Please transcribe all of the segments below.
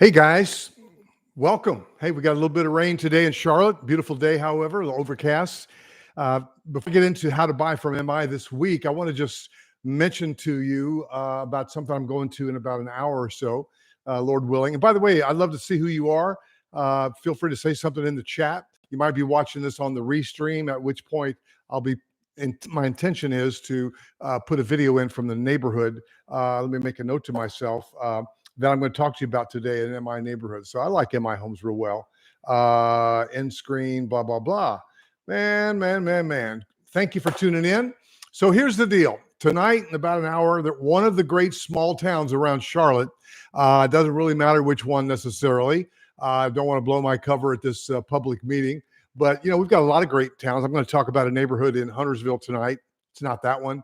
Hey guys, welcome. Hey, we got a little bit of rain today in Charlotte. Beautiful day, however, a little overcast. Before we get into how to buy from MI this week, I want to just mention to you about something I'm going to in about an hour or so, Lord willing. And by the way, I'd love to see who you are. Feel free to say something in the chat. You might be watching this on the restream, at which point my intention is to put a video in from the neighborhood. Let me make a note to myself. That I'm going to talk to you about today in MI neighborhood. So I like MI homes real well. End screen, blah, blah, blah. Man. Thank you for tuning in. So here's the deal. Tonight, in about an hour, that one of the great small towns around Charlotte, doesn't really matter which one necessarily. I don't want to blow my cover at this public meeting. But, we've got a lot of great towns. I'm going to talk about a neighborhood in Huntersville tonight. It's not that one.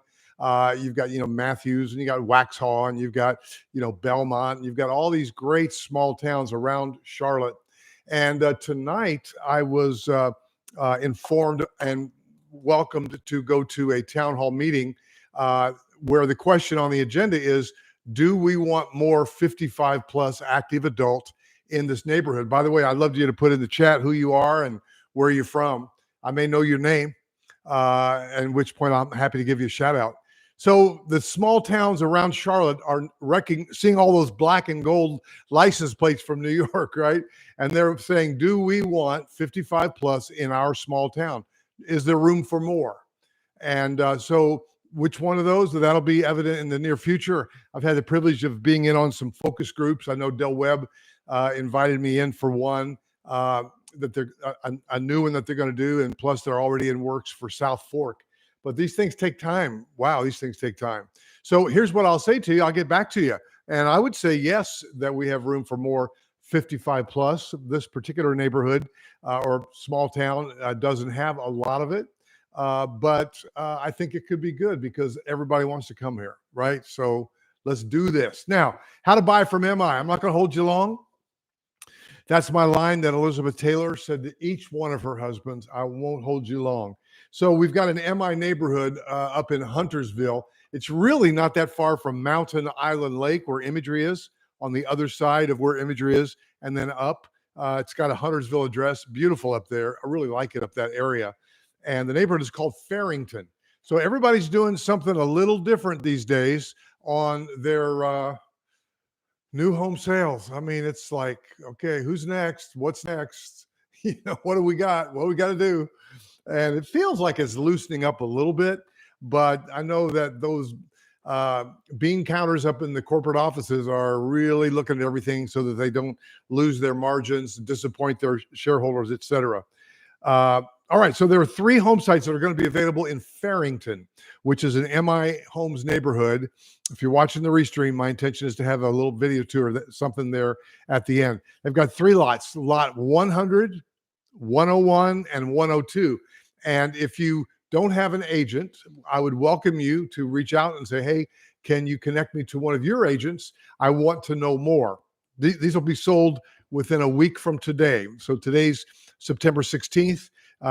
You've got, Matthews, and you got Waxhaw, and you've got, Belmont, and you've got all these great small towns around Charlotte. And tonight I was informed and welcomed to go to a town hall meeting where the question on the agenda is, do we want more 55 plus active adult in this neighborhood? By the way, I'd love you to put in the chat who you are and where you're from. I may know your name, at which point I'm happy to give you a shout out. So the small towns around Charlotte are seeing all those black and gold license plates from New York, right? And they're saying, do we want 55 plus in our small town? Is there room for more? And so which one of those? That'll be evident in the near future. I've had the privilege of being in on some focus groups. I know Del Webb invited me in for one that they're a new one that they're going to do. And plus they're already in works for South Fork. But these things take time. Wow, these things take time. So here's what I'll say to you. I'll get back to you. And I would say, yes, that we have room for more 55 plus. This particular neighborhood or small town doesn't have a lot of it. But I think it could be good because everybody wants to come here, right? So let's do this. Now, how to buy from MI. I'm not going to hold you long. That's my line that Elizabeth Taylor said to each one of her husbands. I won't hold you long. So we've got an MI neighborhood up in Huntersville. It's really not that far from Mountain Island Lake where Imagery is, on the other side of where Imagery is, and then up. It's got a Huntersville address. Beautiful up there. I really like it up that area. And the neighborhood is called Farrington. So everybody's doing something a little different these days on their new home sales. I mean, it's like, okay, who's next? What's next? What do we got? What do we got to do? And it feels like it's loosening up a little bit, but I know that those bean counters up in the corporate offices are really looking at everything so that they don't lose their margins, disappoint their shareholders, et cetera. All right, so there are 3 home sites that are going to be available in Farrington, which is an MI Homes neighborhood. If you're watching the restream, my intention is to have a little video tour, something there at the end. They've got 3 lots, lot 100, 101, and 102. And if you don't have an agent, I would welcome you to reach out and say, hey, can you connect me to one of your agents? I want to know more. These will be sold within a week from today. So today's September 16th.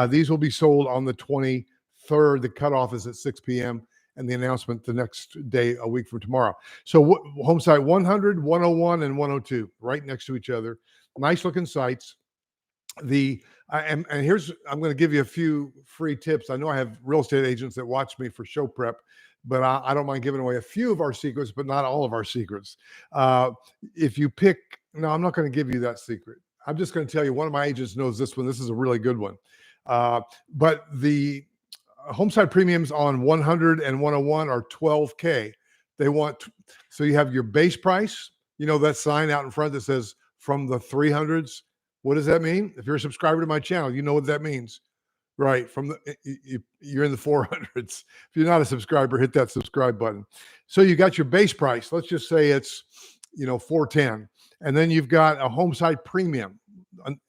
These will be sold on the 23rd. The cutoff is at 6 p.m. and the announcement the next day, a week from tomorrow. So home site 100, 101, and 102, right next to each other. Nice looking sites. And here's, I'm going to give you a few free tips. I know I have real estate agents that watch me for show prep, but I don't mind giving away a few of our secrets, but not all of our secrets. If you pick, no, I'm not going to give you that secret. I'm just going to tell you, one of my agents knows this one. This is a really good one. But the home site premiums on 100 and 101 are $12K. So you have your base price, that sign out in front that says from the 300s. What does that mean? If you're a subscriber to my channel, you know what that means, right? You're in the 400s. If you're not a subscriber, hit that subscribe button. So you got your base price. Let's just say it's, $410. And then you've got a home site premium.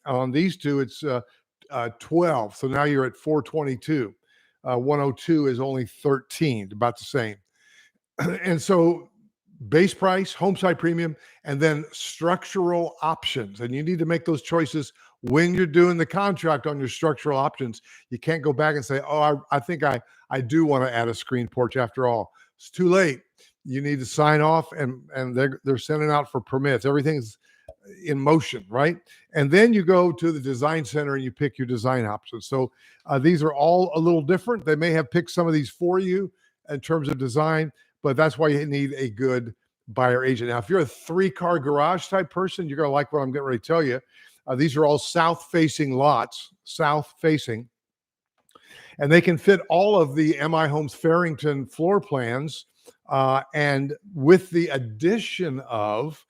On these two, it's 12. So now you're at 422. 102 is only 13, about the same. And so base price, home site premium, and then structural options. And you need to make those choices when you're doing the contract on your structural options. You can't go back and say, oh, I think I do want to add a screen porch after all. It's too late. You need to sign off, and they're sending out for permits. Everything's in motion, right? And then you go to the design center and you pick your design options. So these are all a little different. They may have picked some of these for you in terms of design, but that's why you need a good buyer agent. Now, if you're a 3-car garage type person, you're going to like what I'm getting ready to tell you. These are all south-facing lots, south-facing, and they can fit all of the MI Homes Farrington floor plans. And with the addition of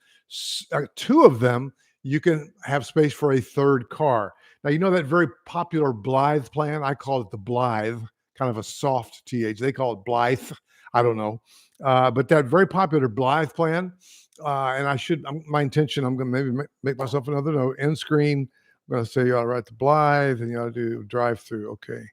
2 of them, you can have space for a 3rd car. Now, you know that very popular Blyth plan? I call it the Blyth, kind of a soft TH. They call it Blyth. I don't know. But that very popular Blyth plan, and my intention, I'm going to maybe make myself another note, end screen. I'm going to say, you ought to write the Blyth and you ought to do drive through. Okay.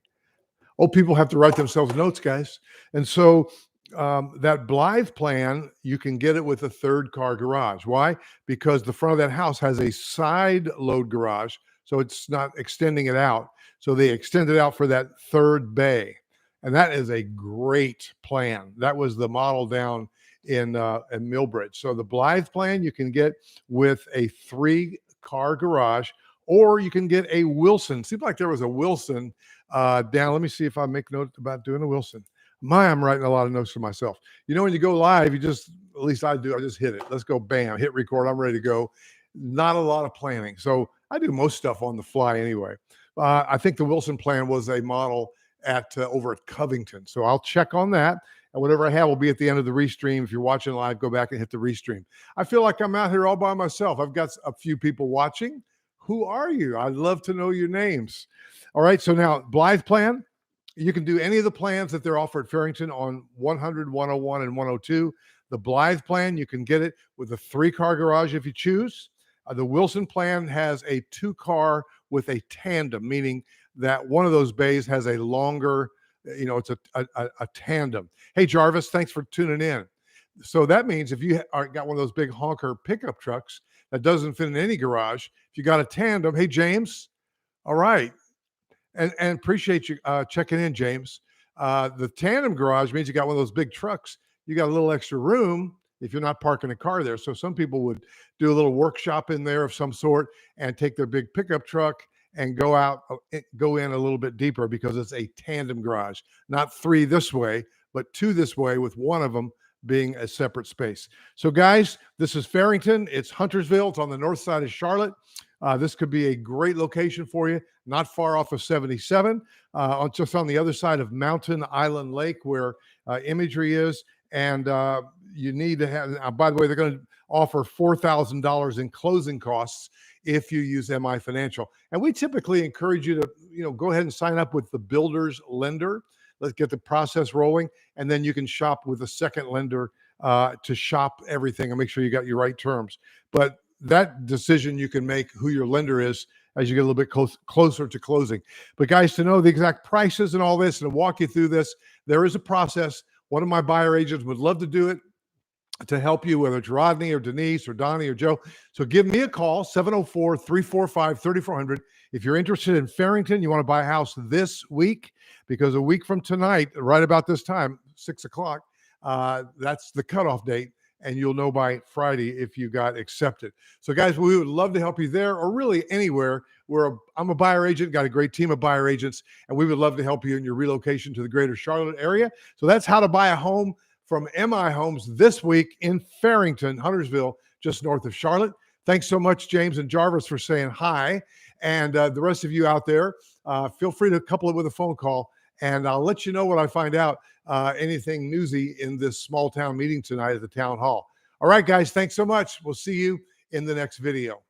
Oh, people have to write themselves notes, guys. And so that Blyth plan, you can get it with a 3rd car garage. Why? Because the front of that house has a side load garage, so it's not extending it out. So they extend it out for that 3rd bay. And that is a great plan. That was the model down in Millbridge. So the Blyth plan you can get with a 3-car garage, or you can get a Wilson. Seems like there was a Wilson down. Let me see if I make note about doing a Wilson. I'm writing a lot of notes for myself. You know, when you go live, at least I do, I just hit it. Let's go, bam, hit record. I'm ready to go. Not a lot of planning. So I do most stuff on the fly anyway. I think the Wilson plan was a model over at Covington. So I'll check on that. And whatever I have will be at the end of the restream. If you're watching live, go back and hit the restream. I feel like I'm out here all by myself. I've got a few people watching. Who are you? I'd love to know your names. All right. So now Blyth plan. You can do any of the plans that they're offered at Farrington on 100, 101, and 102. The Blyth plan, you can get it with a 3-car garage if you choose. The Wilson plan has a 2-car with a tandem, meaning that one of those bays has a longer, it's a tandem. Hey, Jarvis, thanks for tuning in. So that means if you got one of those big honker pickup trucks that doesn't fit in any garage, if you got a tandem, hey, James, all right. And appreciate you checking in, James. The tandem garage means you got one of those big trucks. You got a little extra room if you're not parking a car there. So some people would do a little workshop in there of some sort and take their big pickup truck and go in a little bit deeper because it's a tandem garage, not 3 this way, but 2 this way, with one of them being a separate space. So guys, this is Farrington. It's Huntersville. It's on the north side of Charlotte. This could be a great location for you, not far off of 77, just on the other side of Mountain Island Lake where Imagery is. And you need to have, by the way, they're going to offer $4,000 in closing costs if you use MI Financial. And we typically encourage you to, go ahead and sign up with the builder's lender. Let's get the process rolling. And then you can shop with a second lender to shop everything and make sure you got your right terms. But that decision you can make who your lender is as you get a little bit closer to closing. But guys, to know the exact prices and all this and to walk you through this, there is a process. One of my buyer agents would love to do it to help you, whether it's Rodney or Denise or Donnie or Joe. So give me a call, 704-345-3400. If you're interested in Farrington, you want to buy a house this week, because a week from tonight, right about this time, 6 o'clock, that's the cutoff date. And you'll know by Friday if you got accepted. So guys, we would love to help you there, or really anywhere. I'm a buyer agent, got a great team of buyer agents, and we would love to help you in your relocation to the greater Charlotte area. So that's how to buy a home from MI Homes this week in Farrington, Huntersville, just north of Charlotte. Thanks so much, James and Jarvis, for saying hi. And the rest of you out there, feel free to couple it with a phone call, and I'll let you know what I find out. Anything newsy in this small town meeting tonight at the town hall. All right, guys, thanks so much. We'll see you in the next video.